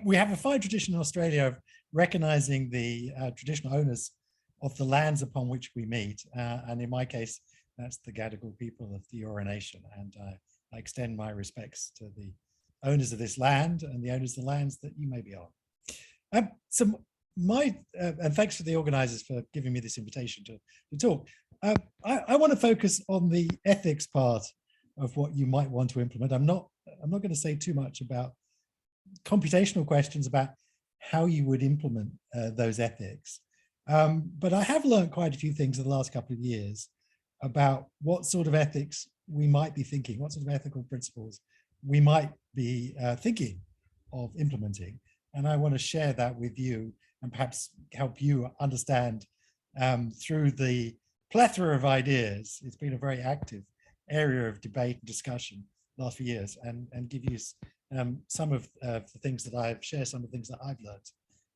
We have a fine tradition in Australia of recognizing the traditional owners of the lands upon which we meet. And in my case, that's the Gadigal people of the Eora Nation. And I extend my respects to the owners of this land and the owners of the lands that you may be on. And thanks to the organizers for giving me this invitation to talk. I want to focus on the ethics part of what you might want to implement. I'm not going to say too much about computational questions about how you would implement those ethics. But I have learned quite a few things in the last couple of years about what sort of ethics we might be thinking, what sort of ethical principles we might be thinking of implementing. And I want to share that with you and perhaps help you understand through the plethora of ideas. It's been a very active area of debate and discussion the last few years, and give you some of the things that I've shared, some of the things that I've learned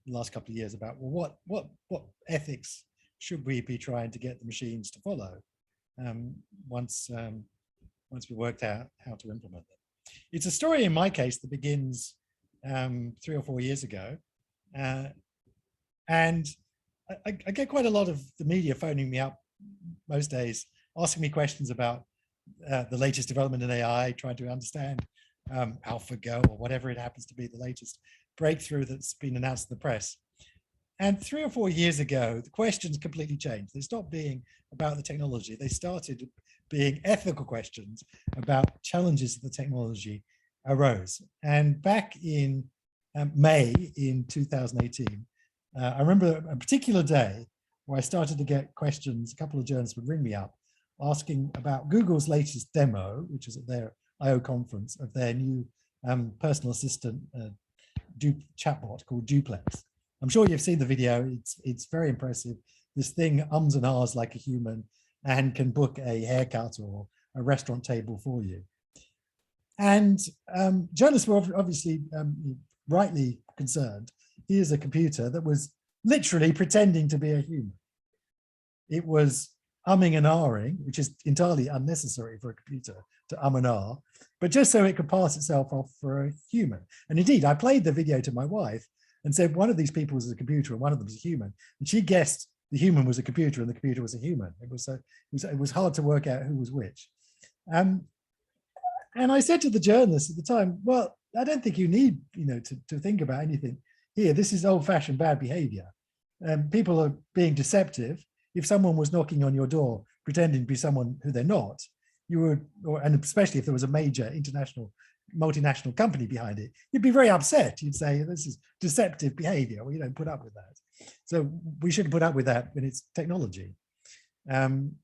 in the last couple of years about, well, what ethics should we be trying to get the machines to follow once we worked out how to implement them. It's a story in my case that begins 3 or 4 years ago, and I get quite a lot of the media phoning me up most days, asking me questions about the latest development in AI, trying to understand AlphaGo or whatever it happens to be, the latest breakthrough that's been announced in the press. And 3 or 4 years ago, the questions completely changed. They stopped being about the technology. They started being ethical questions about challenges that the technology arose. And back in May in 2018, I remember a particular day where I started to get questions. A couple of journalists would ring me up asking about Google's latest demo, which is at their I/O conference, of their new personal assistant chatbot called Duplex. I'm sure you've seen the video. It's very impressive. This thing ums and ahs like a human and can book a haircut or a restaurant table for you. And journalists were obviously rightly concerned. Here's a computer that was literally pretending to be a human. It was umming and ahhing, which is entirely unnecessary for a computer to and ah, but just so it could pass itself off for a human. And indeed, I played the video to my wife and said one of these people was a computer and one of them was a human. And she guessed the human was a computer and the computer was a human. It was hard to work out who was which. And I said to the journalists at the time, well, I don't think you need, to think about anything here. This is old-fashioned bad behavior. People are being deceptive. If someone was knocking on your door pretending to be someone who they're not, you would, and especially if there was a major international, multinational company behind it, you'd be very upset. You'd say, this is deceptive behavior. Well, you don't put up with that. So we shouldn't put up with that when it's technology. And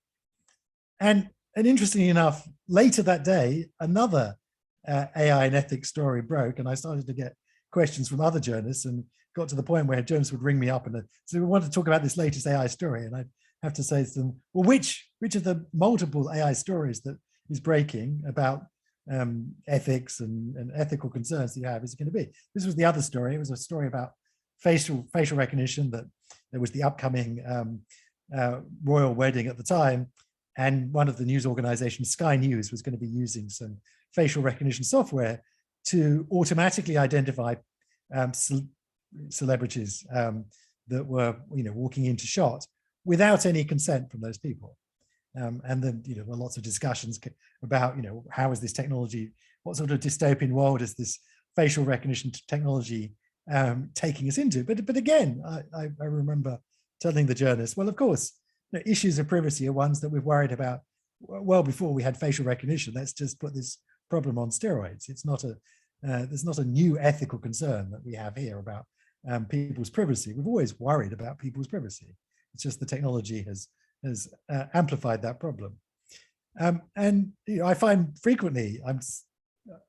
interestingly enough, later that day, another AI and ethics story broke, and I started to get questions from other journalists, and got to the point where journalists would ring me up and so we wanted to talk about this latest AI story, and I'd have to say to them, well, which of the multiple AI stories that is breaking about ethics and ethical concerns that you have is it going to be? This was the other story. It was a story about facial recognition, that there was the upcoming royal wedding at the time, and one of the news organizations, Sky News, was going to be using some facial recognition software to automatically identify celebrities that were, walking into shot without any consent from those people. And then, there were lots of discussions about, how is this technology, what sort of dystopian world is this facial recognition technology taking us into? But again, I remember telling the journalists, well, of course, issues of privacy are ones that we've worried about well before we had facial recognition. Let's just put this problem on steroids. It's not there's not a new ethical concern that we have here about people's privacy. We've always worried about people's privacy. It's just the technology has amplified that problem. And I find frequently I'm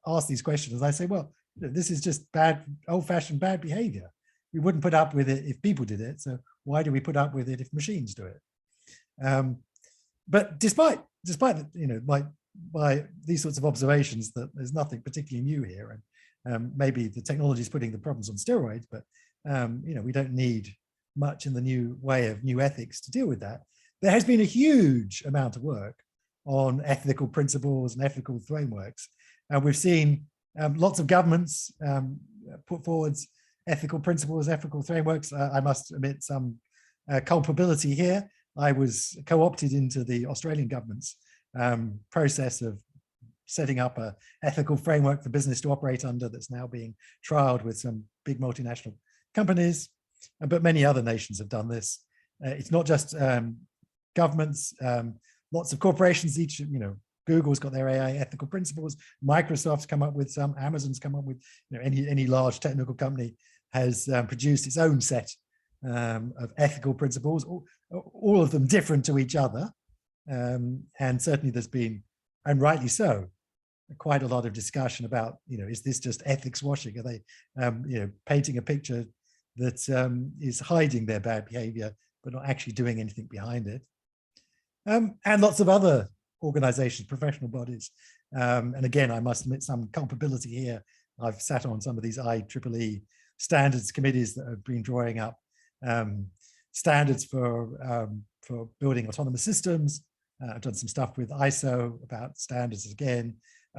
asked these questions. I say, well, this is just bad, old-fashioned bad behavior. We wouldn't put up with it if people did it. So why do we put up with it if machines do it? But despite by these sorts of observations, that there's nothing particularly new here, and maybe the technology is putting the problems on steroids, but we don't need much in the new way of new ethics to deal with that. There has been a huge amount of work on ethical principles and ethical frameworks, and we've seen lots of governments put forward ethical principles, ethical frameworks. I must admit some culpability here. I was co-opted into the Australian government's process of setting up an ethical framework for business to operate under that's now being trialed with some big multinational companies, but many other nations have done this. It's not just governments, lots of corporations, each, Google's got their AI ethical principles, Microsoft's come up with some, Amazon's come up with, any large technical company has produced its own set of ethical principles, all of them different to each other. And certainly there's been, and rightly so, quite a lot of discussion about, is this just ethics washing? Are they, painting a picture that is hiding their bad behavior, but not actually doing anything behind it? And lots of other organizations, professional bodies. And again, I must admit some culpability here. I've sat on some of these IEEE standards committees that have been drawing up standards for building autonomous systems. I've done some stuff with ISO about standards again.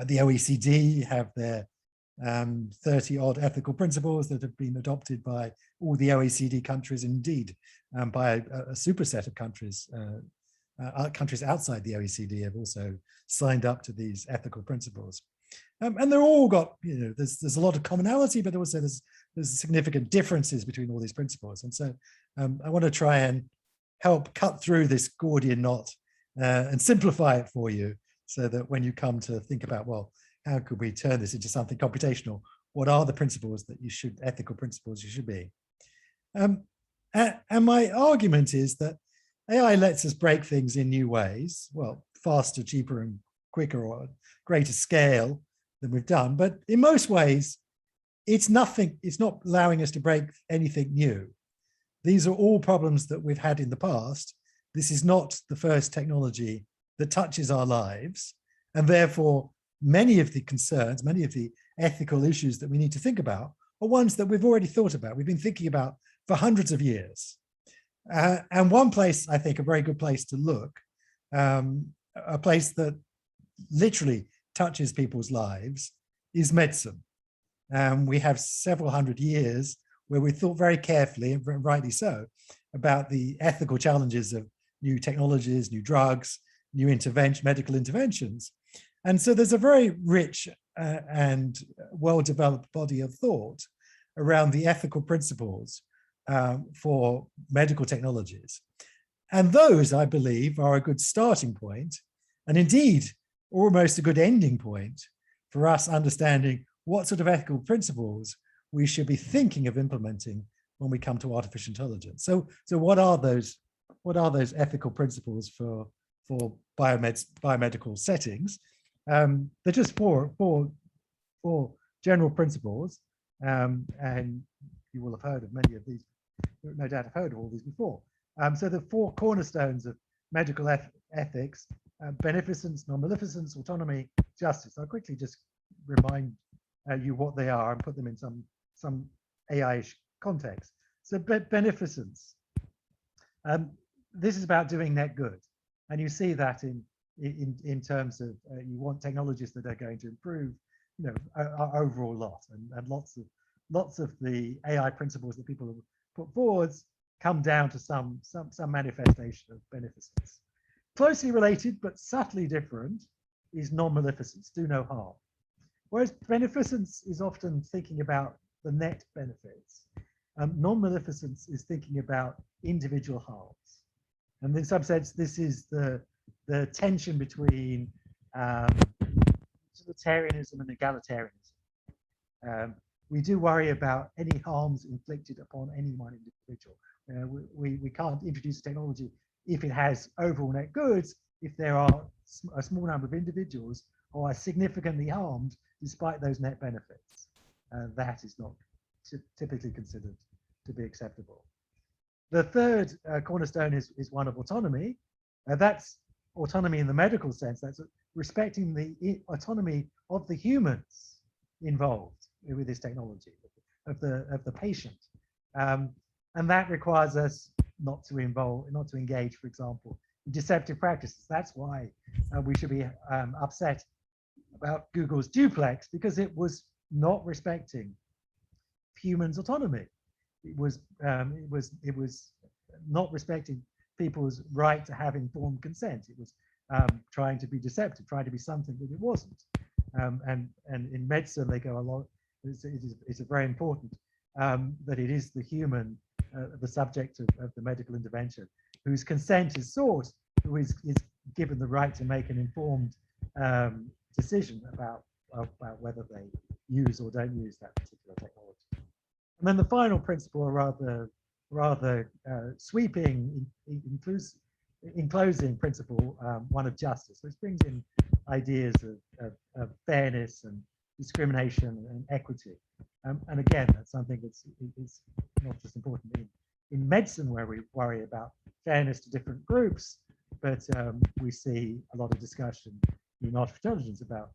The OECD have their 30 odd ethical principles that have been adopted by all the OECD countries, indeed by a superset of countries. Countries outside the OECD have also signed up to these ethical principles. And they're all got, there's a lot of commonality, but also there's significant differences between all these principles. And so I want to try and help cut through this Gordian knot and simplify it for you, so that when you come to think about, well, how could we turn this into something computational? What are the principles that you should, ethical principles you should be? And my argument is that AI lets us break things in new ways, well, faster, cheaper, and quicker, or greater scale than we've done. But in most ways, it's not allowing us to break anything new. These are all problems that we've had in the past. This is not the first technology that touches our lives. And therefore, many of the concerns, many of the ethical issues that we need to think about are ones that we've already thought about. We've been thinking about for hundreds of years. And one place, I think, a very good place to look, a place that literally touches people's lives, is medicine. We have several hundred years where we thought very carefully, and rightly so, about the ethical challenges of new technologies, new drugs, new medical interventions. And so there's a very rich and well-developed body of thought around the ethical principles for medical technologies. And those, I believe, are a good starting point, and indeed almost a good ending point for us understanding what sort of ethical principles we should be thinking of implementing when we come to artificial intelligence. So what are those ethical principles for biomedical settings? They're just four general principles, and you will have heard of many of these, no doubt have heard of all these before. So the four cornerstones of medical ethics: beneficence, non-maleficence, autonomy, justice. I'll quickly just remind you what they are and put them in some AI-ish context. So beneficence. This is about doing net good, and you see that in terms of you want technologies that are going to improve, our overall lot, and lots of the AI principles that people have put forwards come down to some manifestation of beneficence. Closely related but subtly different is non-maleficence, do no harm. Whereas beneficence is often thinking about the net benefits, non-maleficence is thinking about individual harms. And in some sense, this is the tension between utilitarianism and egalitarianism. We do worry about any harms inflicted upon any one individual. We can't introduce technology if it has overall net goods, if there are a small number of individuals who are significantly harmed despite those net benefits. That is not typically considered to be acceptable. The third cornerstone is one of autonomy. That's autonomy in the medical sense. That's respecting the autonomy of the humans involved with this technology, of the patient, and that requires us not to engage, for example, in deceptive practices. That's why we should be upset about Google's Duplex, because it was not respecting humans' autonomy. It was not respecting people's right to have informed consent. It was trying to be deceptive, trying to be something that it wasn't. And in medicine, they go along. It's a very important that it is the human, the subject of the medical intervention, whose consent is sought, who is given the right to make an informed decision about whether they use or don't use that particular technology. And then the final principle, or rather sweeping, enclosing principle, one of justice, which brings in ideas of fairness and discrimination and equity. And again, that's something that's not just important in medicine, where we worry about fairness to different groups, but we see a lot of discussion in artificial intelligence about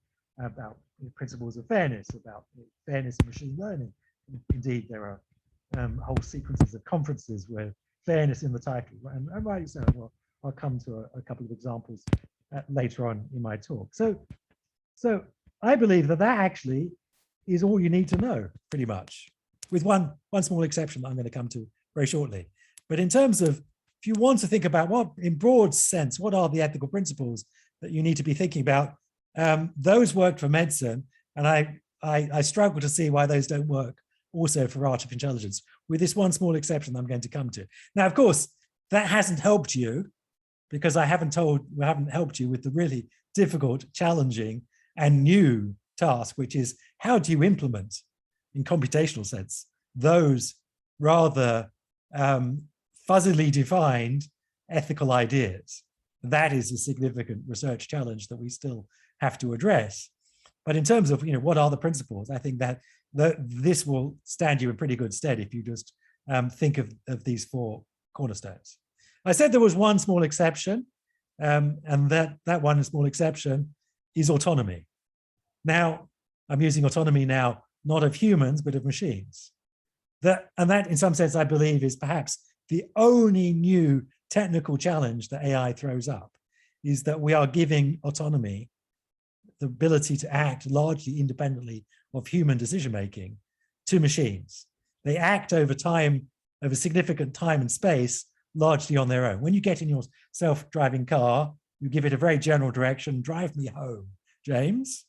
principles of fairness, about fairness in machine learning. Indeed, there are whole sequences of conferences where fairness in the title, and rightly so. Well, I'll come to a couple of examples later on in my talk. So I believe that actually is all you need to know, pretty much, with one small exception that I'm going to come to very shortly. But in terms of, if you want to think about what, in broad sense, what are the ethical principles that you need to be thinking about, those work for medicine, and I struggle to see why those don't work also for artificial intelligence, with this one small exception that I'm going to come to. Now, of course, that hasn't helped you, because I haven't helped you with the really difficult, challenging, and new task, which is how do you implement, in computational sense, those rather fuzzily defined ethical ideas. That is a significant research challenge that we still have to address. But in terms of, what are the principles, I think that this will stand you in pretty good stead if you just think of these four cornerstones. I said there was one small exception, and that one small exception is autonomy. Now, I'm using autonomy now, not of humans, but of machines. And that, in some sense, I believe, is perhaps the only new technical challenge that AI throws up, is that we are giving autonomy, the ability to act largely independently of human decision-making, to machines. They act over time, over significant time and space, largely on their own. When you get in your self-driving car, you give it a very general direction: drive me home, James.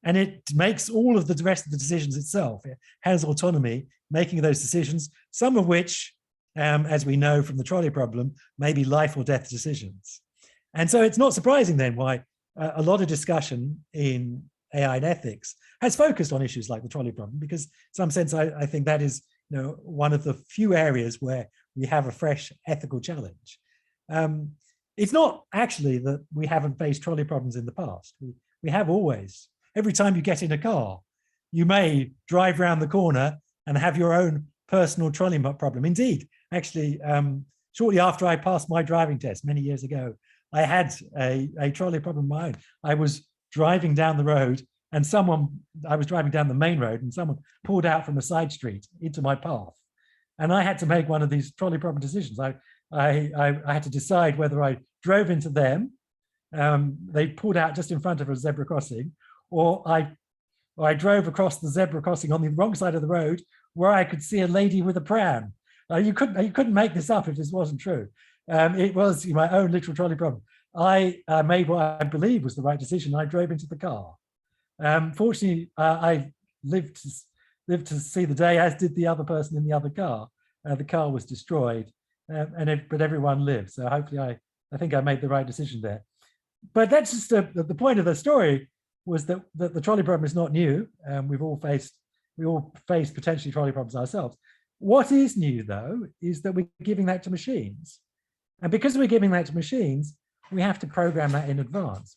And it makes all of the rest of the decisions itself. It has autonomy, making those decisions, some of which, as we know from the trolley problem, may be life or death decisions. And so it's not surprising then why a lot of discussion in AI and ethics has focused on issues like the trolley problem, because in some sense, I think that is one of the few areas where we have a fresh ethical challenge. It's not actually that we haven't faced trolley problems in the past. We have always. Every time you get in a car, you may drive around the corner and have your own personal trolley problem. Indeed, actually, shortly after I passed my driving test many years ago, I had a trolley problem of my own. I was driving down the road, and I was driving down the main road, and someone pulled out from a side street into my path. And I had to make one of these trolley problem decisions. I had to decide whether I drove into them, they pulled out just in front of a zebra crossing, or I drove across the zebra crossing on the wrong side of the road, where I could see a lady with a pram. You couldn't make this up if this wasn't true. It was my own literal trolley problem. I made what I believe was the right decision. I drove into the car. Fortunately, I lived to see the day, as did the other person in the other car. The car was destroyed, but everyone lived. So hopefully, I think I made the right decision there. But that's just the point of the story, was that the trolley problem is not new. We all face potentially trolley problems ourselves. What is new, though, is that we're giving that to machines. And because we're giving that to machines, we have to program that in advance.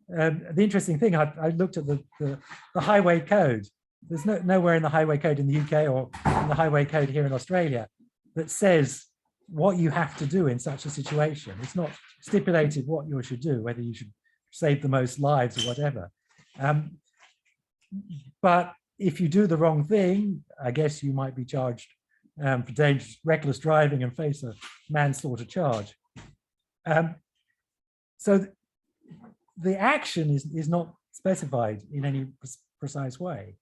The interesting thing, I looked at the highway code. There's nowhere in the highway code in the UK or in the highway code here in Australia that says what you have to do in such a situation. It's not stipulated what you should do, whether you should save the most lives or whatever. But if you do the wrong thing, I guess you might be charged for dangerous, reckless driving and face a manslaughter charge. So the action is not specified in any precise way,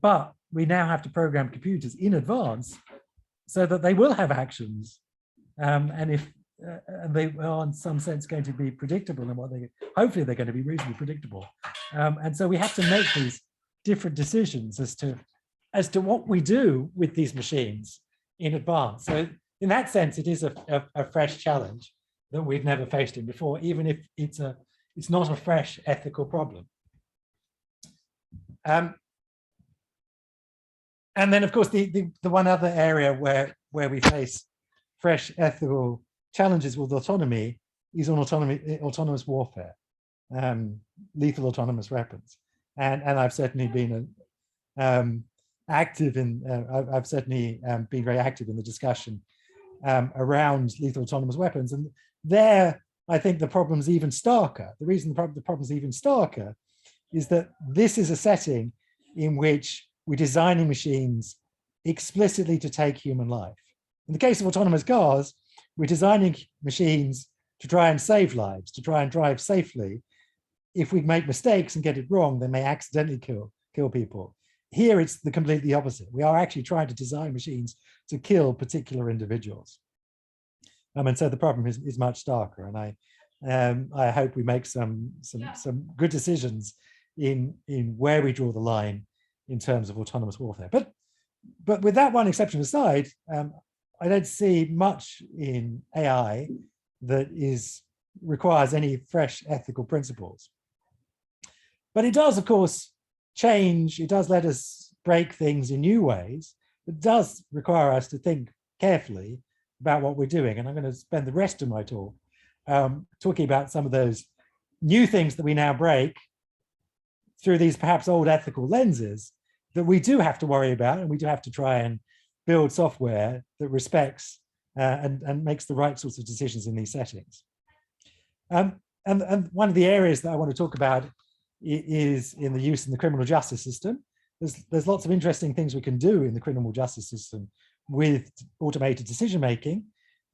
but we now have to program computers in advance so that they will have actions, and if they are in some sense going to be predictable, and hopefully they're going to be reasonably predictable, and so we have to make these different decisions as to what we do with these machines in advance. So in that sense, it is a fresh challenge that we've never faced in before, even if it's not a fresh ethical problem. And then, of course, the one other area where we face fresh ethical challenges with autonomy is on autonomous warfare, lethal autonomous weapons. And I've certainly been active in. I've certainly been very active in the discussion around lethal autonomous weapons. And there, I think the problem's even starker. The reason the problem's even starker is that this is a setting in which we're designing machines explicitly to take human life. In the case of autonomous cars, we're designing machines to try and save lives, to try and drive safely. If we make mistakes and get it wrong, they may accidentally kill people. Here, it's the completely opposite. We are actually trying to design machines to kill particular individuals. And so the problem is much starker. And I hope we make some good decisions in where we draw the line in terms of autonomous warfare. But with that one exception aside, I don't see much in AI that requires any fresh ethical principles. But it does, of course, change. It does let us break things in new ways. It does require us to think carefully about what we're doing. And I'm going to spend the rest of my talk talking about some of those new things that we now break through these perhaps old ethical lenses that we do have to worry about, and we do have to try and build software that respects and makes the right sorts of decisions in these settings. And one of the areas that I want to talk about is in the use in the criminal justice system. There's lots of interesting things we can do in the criminal justice system with automated decision making.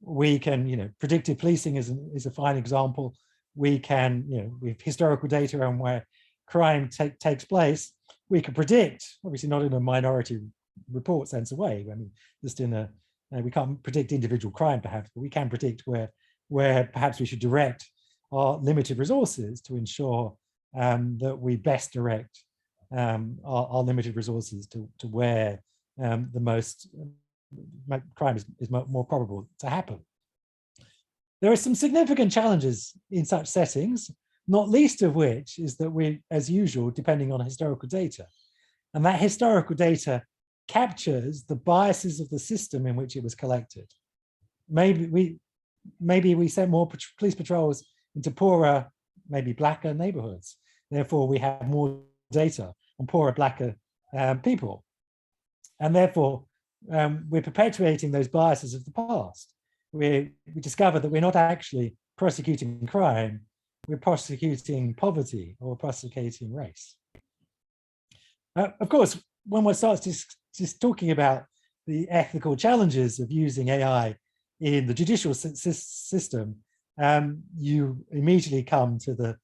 We can, predictive policing is a fine example. We can, with historical data on where crime takes place, we can predict, obviously not in a minority report sense of way. I mean, just in we can't predict individual crime perhaps, but we can predict where perhaps we should direct our limited resources to ensure that we best direct our limited resources to where the most crime is more probable to happen. There are some significant challenges in such settings, not least of which is that we, as usual, depending on historical data. And that historical data captures the biases of the system in which it was collected. Maybe we sent more police patrols into poorer, maybe blacker neighborhoods. Therefore, we have more data on poorer, blacker people. And therefore, we're perpetuating those biases of the past. We discover that we're not actually prosecuting crime, we're prosecuting poverty or prosecuting race. Of course, when one starts just talking about the ethical challenges of using AI in the judicial system, you immediately come to the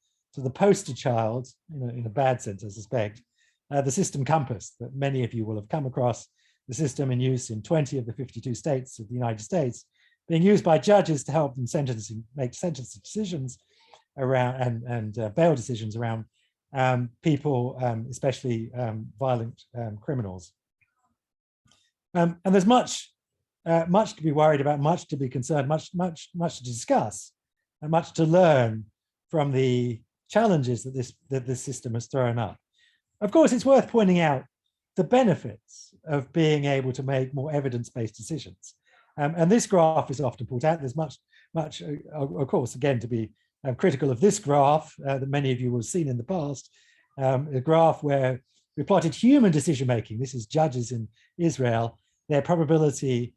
poster child, in a bad sense, I suspect, the system compass that many of you will have come across, the system in use in 20 of the 52 states of the United States, being used by judges to help them make sentencing decisions around and bail decisions around people, especially violent criminals. And there's much to be worried about, much to be concerned, much to discuss, and much to learn from the challenges that this system has thrown up. Of course, it's worth pointing out the benefits of being able to make more evidence-based decisions. And this graph is often put out. There's much, of course, again, to be critical of this graph that many of you will have seen in the past, a graph where we plotted human decision-making. This is judges in Israel, their probability,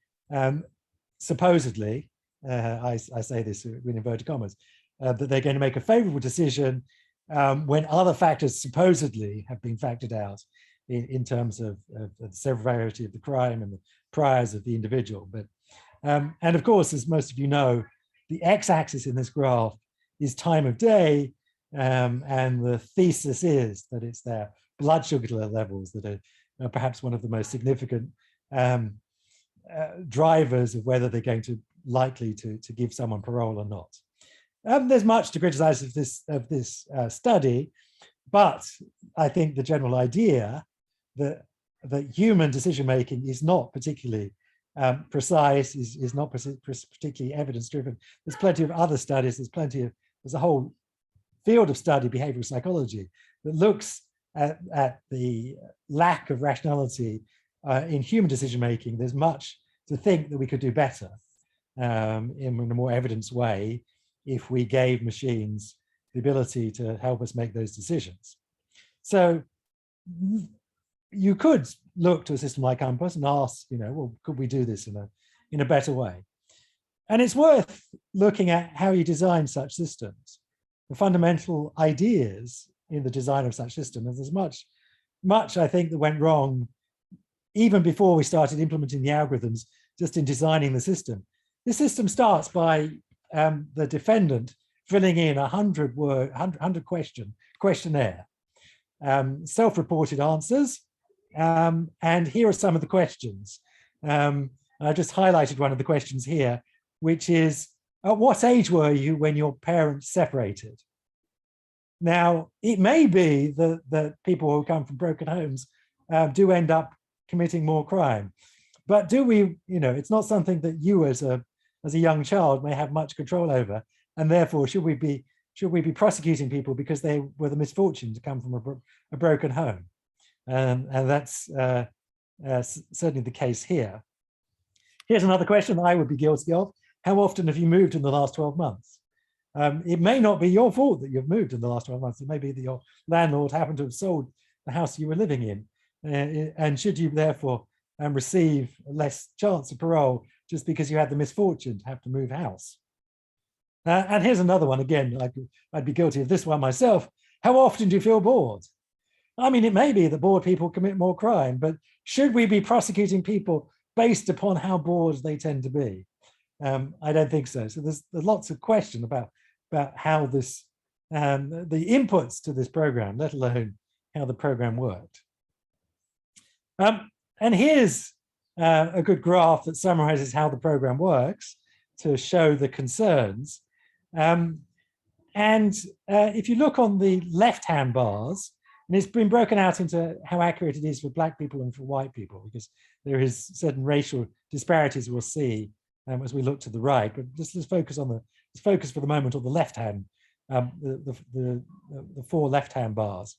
supposedly, I say this in inverted commas, that they're going to make a favorable decision when other factors supposedly have been factored out in terms of the severity of the crime and the priors of the individual. But and of course, as most of you know, the x-axis in this graph is time of day, and the thesis is that it's their blood sugar levels that perhaps one of the most significant drivers of whether they're going to likely to give someone parole or not. There's much to criticize of this study, but I think the general idea that human decision making is not particularly precise, is not particularly evidence driven. There's plenty of other studies. There's a whole field of study, behavioral psychology, that looks at the lack of rationality in human decision making. There's much to think that we could do better in a more evidence way if we gave machines the ability to help us make those decisions. So you could look to a system like Compass and ask, well, could we do this in a better way? And it's worth looking at how you design such systems, the fundamental ideas in the design of such systems. And there's much I think that went wrong even before we started implementing the algorithms, just in designing the system. This system starts by the defendant filling in a 100 question questionnaire, self-reported answers. And here are some of the questions. I just highlighted one of the questions here, which is, at what age were you when your parents separated? Now, it may be that people who come from broken homes do end up committing more crime, but do we, it's not something that you as a young child may have much control over, and therefore should we be prosecuting people because they were the misfortune to come from a broken home? And that's certainly the case here. Here's another question that I would be guilty of. How often have you moved in the last 12 months? It may not be your fault that you've moved in the last 12 months. It may be that your landlord happened to have sold the house you were living in. And should you therefore receive less chance of parole just because you had the misfortune to have to move house? And here's another one. Again, I'd be guilty of this one myself. How often do you feel bored? I mean, it may be that bored people commit more crime, but should we be prosecuting people based upon how bored they tend to be? I don't think so. So there's lots of question about how this, the inputs to this program, let alone how the program worked. And here's a good graph that summarizes how the program works to show the concerns. If you look on the left-hand bars, and it's been broken out into how accurate it is for Black people and for white people, because there is certain racial disparities we'll see as we look to the right. But let's focus for the moment on the left-hand, the four left-hand bars,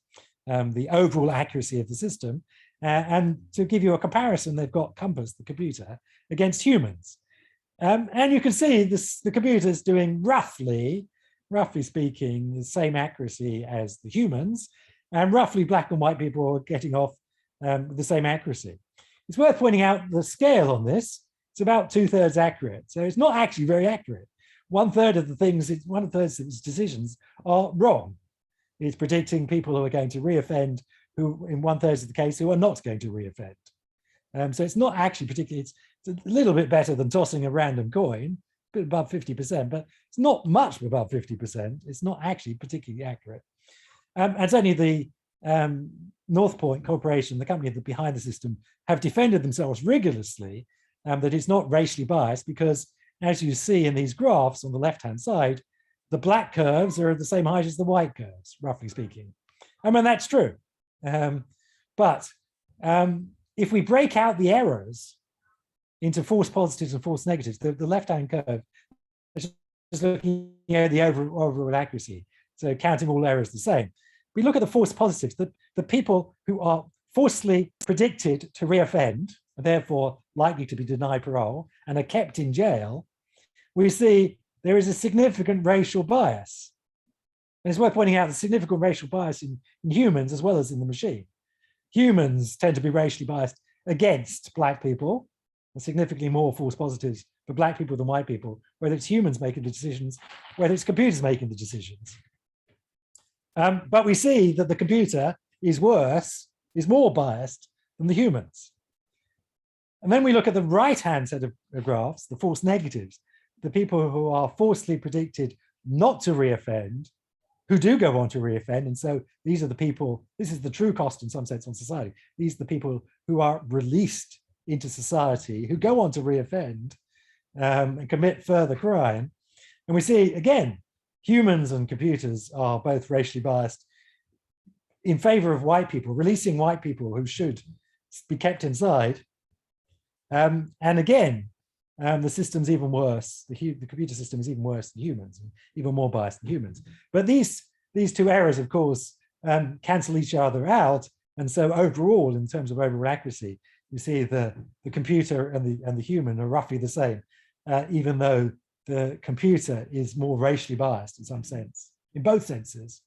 the overall accuracy of the system. And to give you a comparison, they've got Compass, the computer, against humans. And you can see the computer is doing roughly speaking, the same accuracy as the humans, and roughly Black and white people are getting off the same accuracy. It's worth pointing out the scale on this. It's about 2/3 accurate. So it's not actually very accurate. 1/3 of the things, 1/3 of its decisions are wrong. It's predicting people who are going to reoffend, who in 1/3 of the case, who are not going to reoffend. So it's not actually particularly, it's a little bit better than tossing a random coin, a bit above 50%, but it's not much above 50%. It's not actually particularly accurate. And certainly the North Point Corporation, the company that behind the system, have defended themselves rigorously that it's not racially biased, because as you see in these graphs on the left-hand side, the Black curves are the same height as the white curves, roughly speaking. I mean, that's true. But if we break out the errors into false positives and false negatives, the left-hand curve is just looking at the overall accuracy, so counting all errors the same. We look at the false positives, the people who are falsely predicted to reoffend, and therefore likely to be denied parole, and are kept in jail. We see there is a significant racial bias. And it's worth pointing out the significant racial bias in humans as well as in the machine. Humans tend to be racially biased against Black people, and significantly more false positives for Black people than white people, whether it's humans making the decisions, whether it's computers making the decisions. But we see that the computer is more biased than the humans. And then we look at the right-hand set of graphs, the false negatives, the people who are falsely predicted not to reoffend, who do go on to reoffend. And so these are the people, this is the true cost in some sense on society. These are the people who are released into society, who go on to reoffend and commit further crime. And we see, again, humans and computers are both racially biased in favor of white people, releasing white people who should be kept inside. And again, the system's even worse. The computer system is even worse than humans, even more biased than humans. But these two errors, of course, cancel each other out. And so overall, in terms of overall accuracy, you see the computer and the human are roughly the same, even though the computer is more racially biased in some sense, in both senses,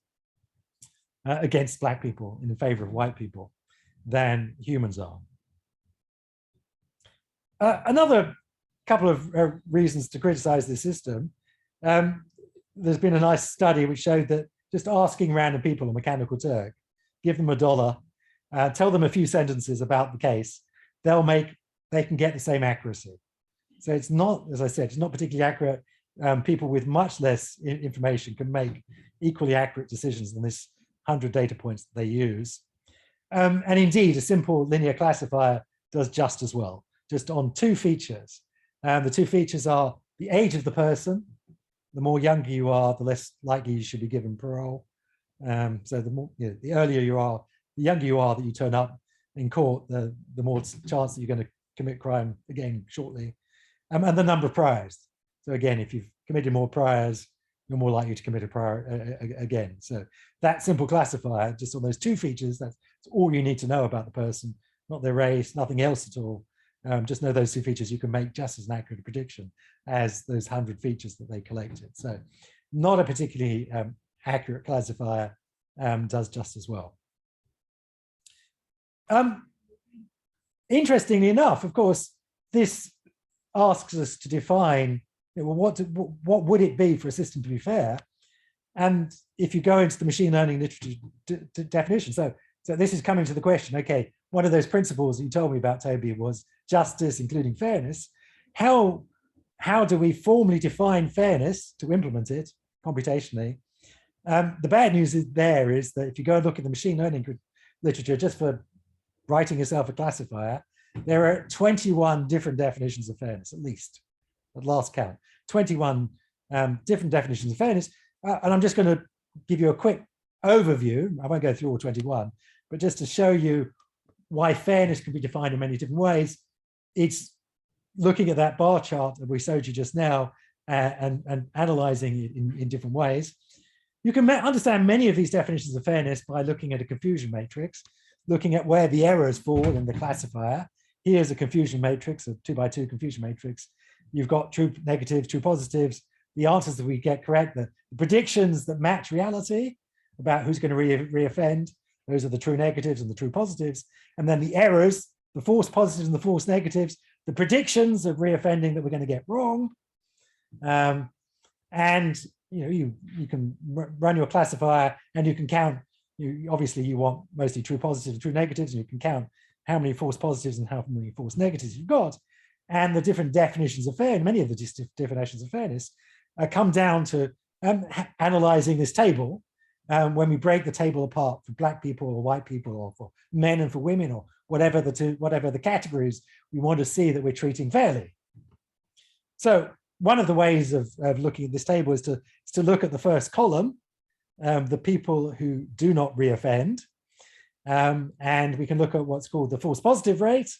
against black people and in favor of white people than humans are. Another couple of reasons to criticize this system. There's been a nice study which showed that just asking random people a Mechanical Turk, give them $1, tell them a few sentences about the case, they can get the same accuracy. So it's not, as I said, it's not particularly accurate. People with much less information can make equally accurate decisions than this 100 data points that they use. And indeed, a simple linear classifier does just as well, just on 2 features. The 2 features are the age of the person. The more younger you are, the less likely you should be given parole. So the more, the earlier you are, the younger you are that you turn up in court, the more chance that you're going to commit crime again shortly. And the number of priors. So again, if you've committed more priors, you're more likely to commit a prior again. So that simple classifier, just on those 2 features, that's all you need to know about the person, not their race, nothing else at all. Just know those 2 features, you can make just as an accurate prediction as those 100 features that they collected. So not a particularly accurate classifier, does just as well. Interestingly enough, of course, this asks us to define, well, what would it be for a system to be fair? And if you go into the machine learning literature definition, so this is coming to the question, okay, one of those principles that you told me about, Toby, was justice, including fairness. How do we formally define fairness to implement it computationally? The bad news is that if you go and look at the machine learning literature, just for writing yourself a classifier, there are 21 different definitions of fairness, at least, at last count, 21 different definitions of fairness. And I'm just going to give you a quick overview. I won't go through all 21, but just to show you why fairness can be defined in many different ways. It's looking at that bar chart that we showed you just now and analyzing it in different ways. You can understand many of these definitions of fairness by looking at a confusion matrix, looking at where the errors fall in the classifier. Here's a confusion matrix, a 2x2 confusion matrix. You've got true negatives, true positives, the answers that we get correct, the predictions that match reality about who's going to reoffend. Those are the true negatives and the true positives. And then the errors, the false positives and the false negatives, the predictions of reoffending that we're going to get wrong. And you can run your classifier and you can count. Obviously, you want mostly true positives and true negatives, and you can count how many false positives and how many false negatives you've got. And the different definitions of fairness, many of the definitions of fairness, come down to analyzing this table. When we break the table apart for black people or white people, or for men and for women, or whatever the categories we want to see that we're treating fairly. So one of the ways of looking at this table is to look at the first column, the people who do not reoffend, and we can look at what's called the false positive rate,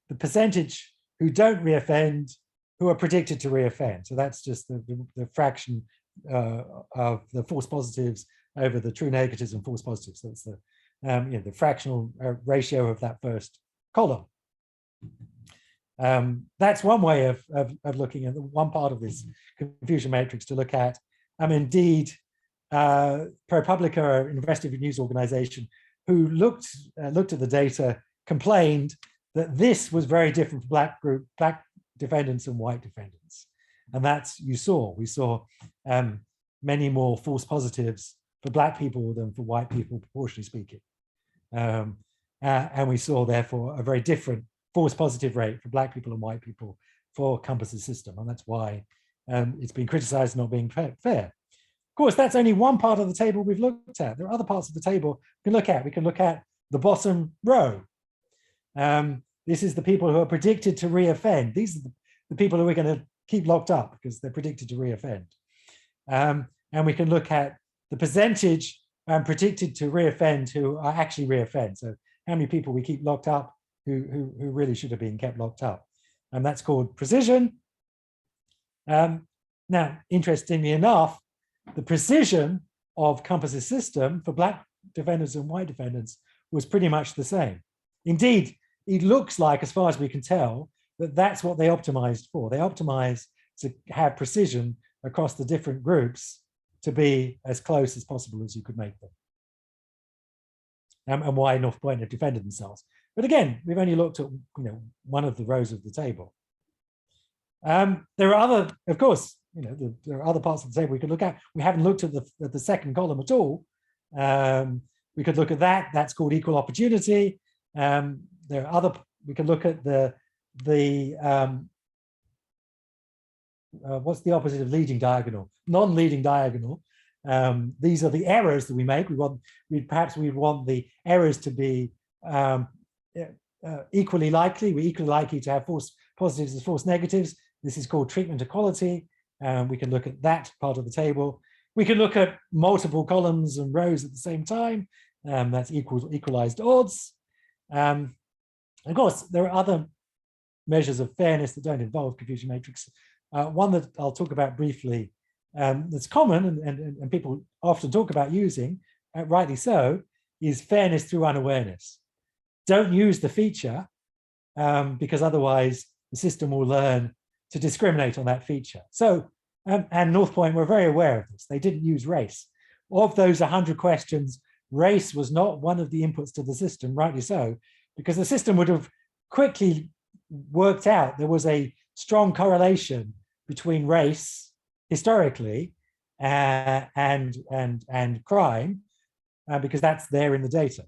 the percentage who don't reoffend, who are predicted to reoffend. So that's just the fraction of the false positives over the true negatives and false positives. So it's the fractional ratio of that first column. That's one way of looking at one part of this confusion matrix to look at. Indeed, ProPublica, an investigative news organization, who looked at the data, complained that this was very different for black defendants and white defendants. And that's, we saw many more false positives for black people than for white people, proportionally speaking. And we saw, therefore, a very different false positive rate for black people and white people for Compass's system. And that's why it's been criticized as not being fair. course, that's only one part of the table we've looked at. There are other parts of the table we can look at. We can look at the bottom row. This is the people who are predicted to reoffend. These are the people who we're going to keep locked up because they're predicted to reoffend. And we can look at the percentage predicted to reoffend who are actually reoffend. So how many people we keep locked up who really should have been kept locked up. And that's called precision. Now, interestingly enough, the precision of Compass's system for black defendants and white defendants was pretty much the same. Indeed, it looks like, as far as we can tell, that that's what they optimized for. They optimized to have precision across the different groups to be as close as possible as you could make them. And why North Point have defended themselves. But again, we've only looked at one of the rows of the table. There are other, of course, there are other parts of the table we could look at. We haven't looked at the second column at all. We could look at that. That's called equal opportunity. There are other. We could look at what's the opposite of leading diagonal? Non-leading diagonal. These are the errors that we make. Perhaps we'd want the errors to be equally likely. We're equally likely to have false positives as false negatives. This is called treatment equality. We can look at that part of the table. We can look at multiple columns and rows at the same time. That's equalized odds. Of course, there are other measures of fairness that don't involve confusion matrix. One that I'll talk about briefly that's common and people often talk about using, rightly so, is fairness through unawareness. Don't use the feature because otherwise the system will learn to discriminate on that feature. So, and North Point were very aware of this. They didn't use race. Of those 100 questions, race was not one of the inputs to the system, rightly so, because the system would have quickly worked out there was a strong correlation between race historically and crime, because that's there in the data.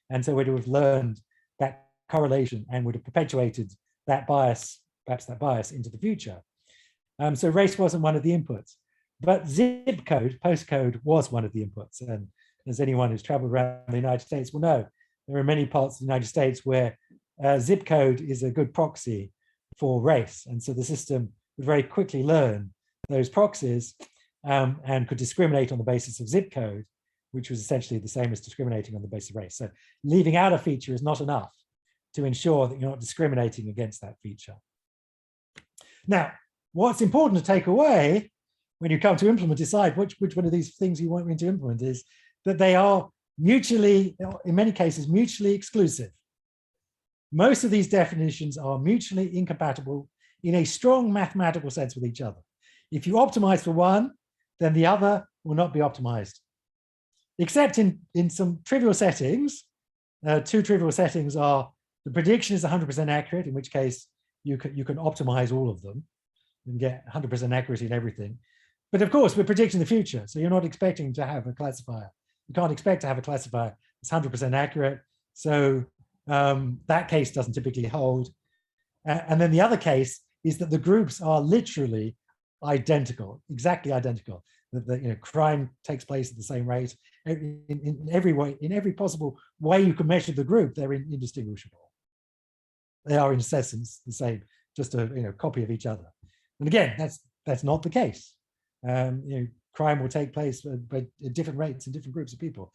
And so it would have learned that correlation and would have perpetuated that bias, perhaps that bias into the future. So race wasn't one of the inputs, but zip code, postcode was one of the inputs. And as anyone who's traveled around the United States will know, there are many parts of the United States where zip code is a good proxy for race. And so the system would very quickly learn those proxies and could discriminate on the basis of zip code, which was essentially the same as discriminating on the basis of race. So leaving out a feature is not enough to ensure that you're not discriminating against that feature. Now, what's important to take away when you come to implement, decide which one of these things you want me to implement, is that they are mutually, in many cases, mutually exclusive. Most of these definitions are mutually incompatible in a strong mathematical sense with each other. If you optimize for one, then the other will not be optimized. Except in some trivial settings. Two trivial settings are the prediction is 100% accurate, in which case you can optimize all of them and get 100% accuracy in everything. But of course, we're predicting the future, so you're not expecting to have a classifier. You can't expect to have a classifier that's 100% accurate. So that case doesn't typically hold. And then the other case is that the groups are literally identical, exactly identical. That crime takes place at the same rate. In every way, in every possible way you can measure the group, they're indistinguishable. They are in essence the same, just a copy of each other. And again, that's not the case. Crime will take place at different rates in different groups of people.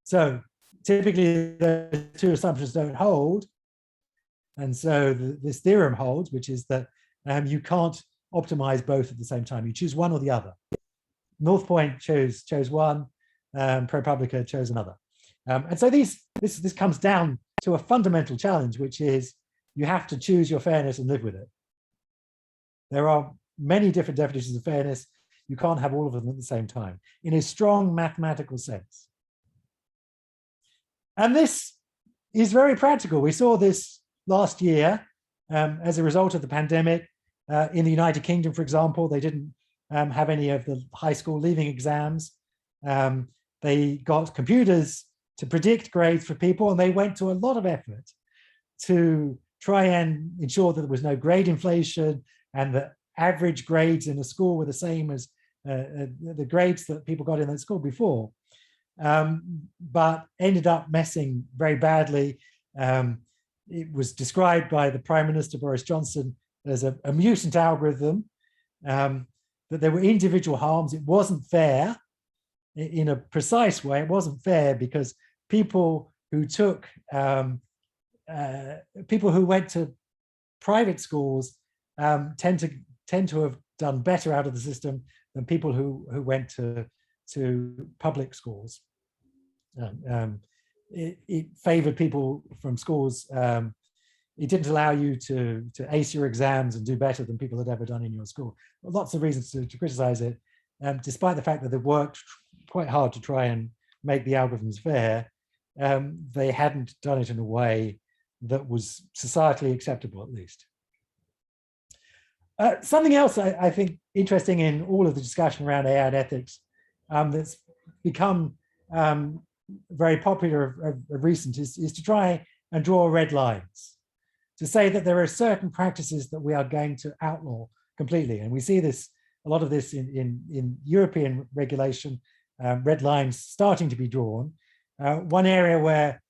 So typically the two assumptions don't hold. And so this theorem holds, which is that you can't optimize both at the same time. You choose one or the other. North Point chose one, ProPublica chose another. And so this comes down to a fundamental challenge, which is you have to choose your fairness and live with it. There are many different definitions of fairness. You can't have all of them at the same time in a strong mathematical sense. And this is very practical. We saw this last year as a result of the pandemic. In the United Kingdom, for example, they didn't have any of the high school leaving exams. They got computers to predict grades for people, and they went to a lot of effort to try and ensure that there was no grade inflation and that average grades in a school were the same as the grades that people got in that school before, but ended up messing very badly. It was described by the Prime Minister, Boris Johnson, as a mutant algorithm, that there were individual harms. It wasn't fair in a precise way. It wasn't fair because people who took, people who went to private schools tend to have done better out of the system than people who went to public schools. It favored people from schools. It didn't allow you to ace your exams and do better than people had ever done in your school. Lots of reasons to criticize it, despite the fact that they've worked quite hard to try and make the algorithms fair. They hadn't done it in a way that was societally acceptable, at least. Something else I think interesting in all of the discussion around AI and ethics that's become very popular of recent is to try and draw red lines, to say that there are certain practices that we are going to outlaw completely. And we see this, a lot of this in European regulation, red lines starting to be drawn. One area where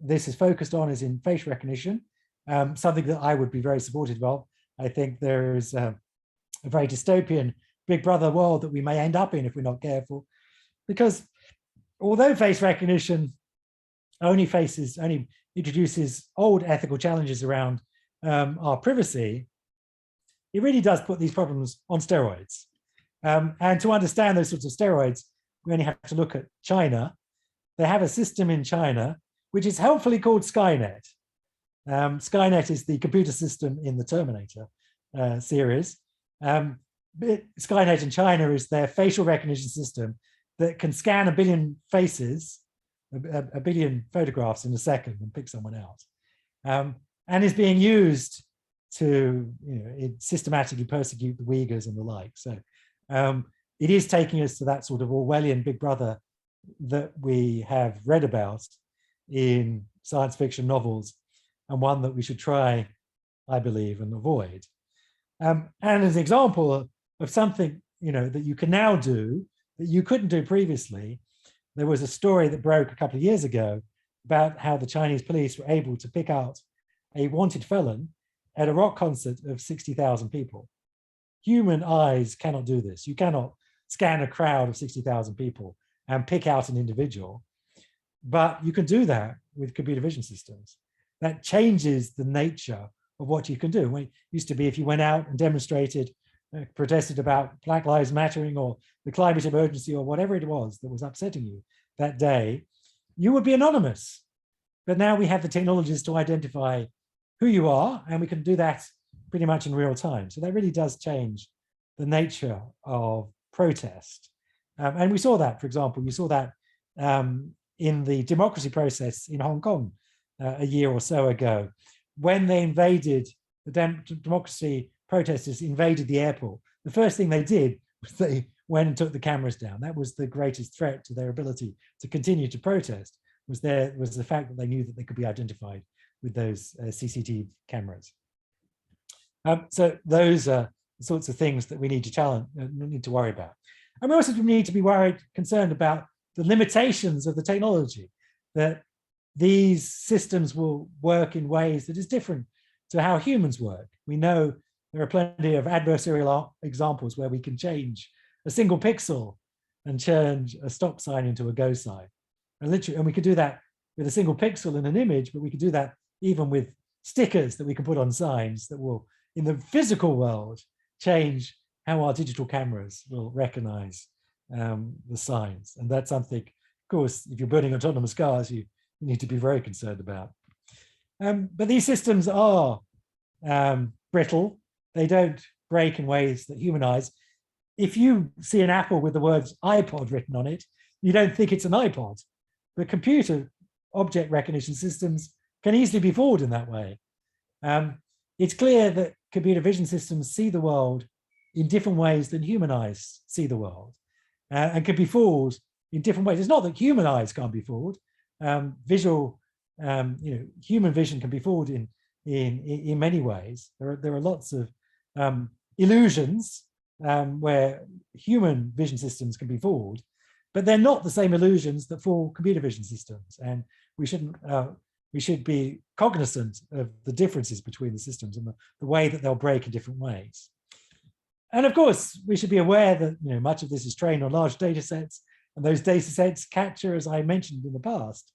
this is focused on is in face recognition, something that I would be very supportive of. I think there is a very dystopian Big Brother world that we may end up in if we're not careful, because although face recognition only introduces old ethical challenges around our privacy, it really does put these problems on steroids. And to understand those sorts of steroids, we only have to look at China. They have a system in China which is helpfully called Skynet. Skynet is the computer system in the Terminator series. Skynet in China is their facial recognition system that can scan 1 billion faces, a billion photographs in a second and pick someone out, and is being used to systematically persecute the Uyghurs and the like. So it is taking us to that sort of Orwellian Big Brother that we have read about in science fiction novels, and one that we should try, I believe, and avoid. And as an example of something that you can now do that you couldn't do previously, there was a story that broke a couple of years ago about how the Chinese police were able to pick out a wanted felon at a rock concert of 60,000 people. Human eyes cannot do this. You cannot scan a crowd of 60,000 people and pick out an individual, but you can do that with computer vision systems. That changes the nature of what you can do. When it used to be, if you went out and demonstrated, protested about Black Lives Mattering or the climate emergency or whatever it was that was upsetting you that day, you would be anonymous. But now we have the technologies to identify who you are, and we can do that pretty much in real time. So that really does change the nature of protest. And we saw that, for example, we saw that in the democracy process in Hong Kong a year or so ago, when they invaded, the democracy protesters invaded the airport. The first thing they did was they went and took the cameras down. That was the greatest threat to their ability to continue to protest, was the fact that they knew that they could be identified with those CCTV cameras. So those are the sorts of things that we need to worry about. And we also need to be concerned about the limitations of the technology, that these systems will work in ways that is different to how humans work. We know there are plenty of adversarial examples where we can change a single pixel and change a stop sign into a go sign. And we could do that with a single pixel in an image, but we could do that even with stickers that we can put on signs that will, in the physical world, change how our digital cameras will recognize the signs. And that's something, of course, if you're building autonomous cars, you need to be very concerned about. But these systems are brittle. They don't break in ways that humanize. If you see an Apple with the words iPod written on it, you don't think it's an iPod. But computer object recognition systems can easily be fooled in that way. It's clear that computer vision systems see the world in different ways than human eyes see the world, and can be fooled in different ways. It's not that human eyes can't be fooled. Human vision can be fooled in many ways. There are lots of illusions where human vision systems can be fooled, but they're not the same illusions that fool computer vision systems. And we should be cognizant of the differences between the systems and the way that they'll break in different ways. And of course, we should be aware that much of this is trained on large data sets, and those data sets capture, as I mentioned in the past,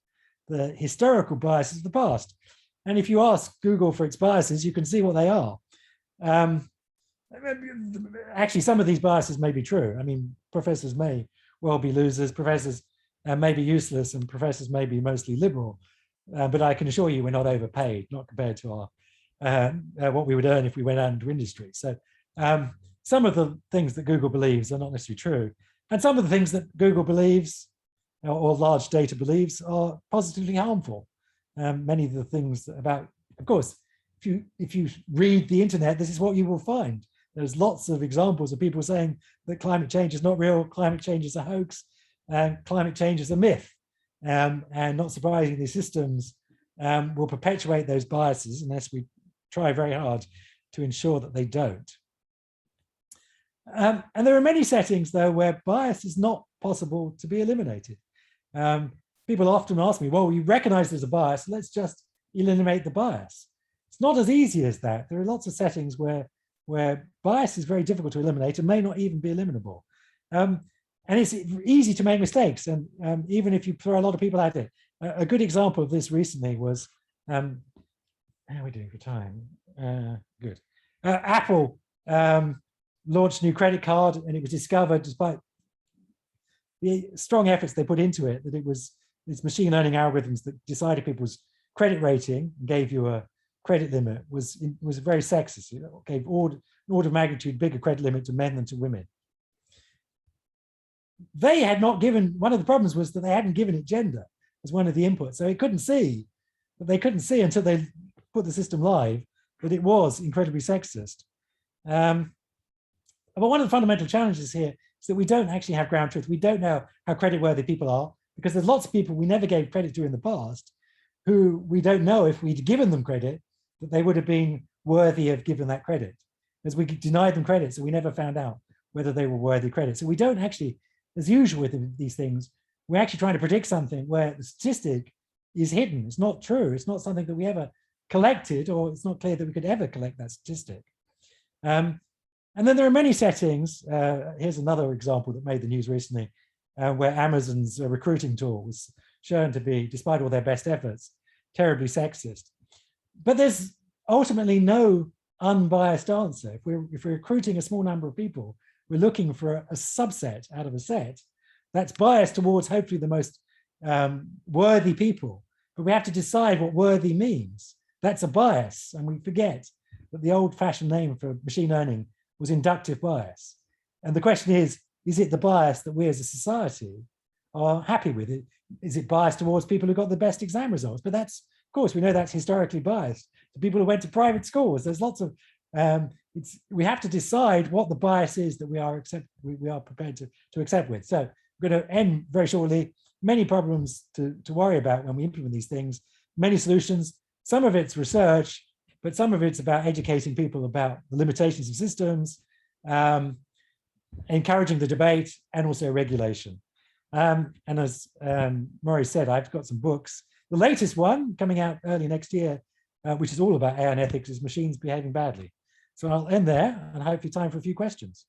the historical biases of the past. And if you ask Google for its biases, you can see what they are. Actually, some of these biases may be true. I mean, professors may well be losers, professors may be useless, and professors may be mostly liberal. But I can assure you we're not overpaid, not compared to our what we would earn if we went out into industry. So some of the things that Google believes are not necessarily true. And some of the things that Google believes or large data believes are positively harmful. Many of the things about, of course, if you read the internet, this is what you will find. There's lots of examples of people saying that climate change is not real, climate change is a hoax, and climate change is a myth. And not surprisingly, these systems will perpetuate those biases unless we try very hard to ensure that they don't. And there are many settings, though, where bias is not possible to be eliminated. People often ask me, well, you recognize there's a bias, let's just eliminate the bias. It's not as easy as that. There are lots of settings where bias is very difficult to eliminate and may not even be eliminable. And it's easy to make mistakes. And even if you throw a lot of people at it, a good example of this recently was, how are we doing for time? Good. Apple launched a new credit card, and it was discovered, despite the strong efforts they put into it, that it was these machine learning algorithms that decided people's credit rating and gave you a credit limit was very sexist. It gave an order of magnitude bigger credit limit to men than to women. They had not given, one of the problems was that they hadn't given it gender as one of the inputs. So it couldn't see, but they couldn't see until they put the system live that it was incredibly sexist. But one of the fundamental challenges here is that we don't actually have ground truth. We don't know how creditworthy people are, because there's lots of people we never gave credit to in the past who we don't know if we'd given them credit, that they would have been worthy of giving that credit. As we denied them credit, so we never found out whether they were worthy credit. So we don't actually, as usual with these things, we're actually trying to predict something where the statistic is hidden. It's not true. It's not something that we ever collected, or it's not clear that we could ever collect that statistic. And then there are many settings. Here's another example that made the news recently, where Amazon's recruiting tool was shown to be, despite all their best efforts, terribly sexist. But there's ultimately no unbiased answer. If we're recruiting a small number of people, we're looking for a subset out of a set that's biased towards hopefully the most worthy people. But we have to decide what worthy means. That's a bias, and we forget that the old-fashioned name for machine learning was inductive bias. And the question is it the bias that we as a society are happy with? Is it biased towards people who got the best exam results? But that's, of course, we know that's historically biased to people who went to private schools. There's lots of, we have to decide what the bias is that we are prepared to accept with. So I'm going to end very shortly. Many problems to worry about when we implement these things, many solutions. Some of it's research, but some of it's about educating people about the limitations of systems, encouraging the debate, and also regulation. And as Maury said, I've got some books. The latest one coming out early next year, which is all about AI and ethics, is Machines Behaving Badly. So I'll end there, and hopefully time for a few questions.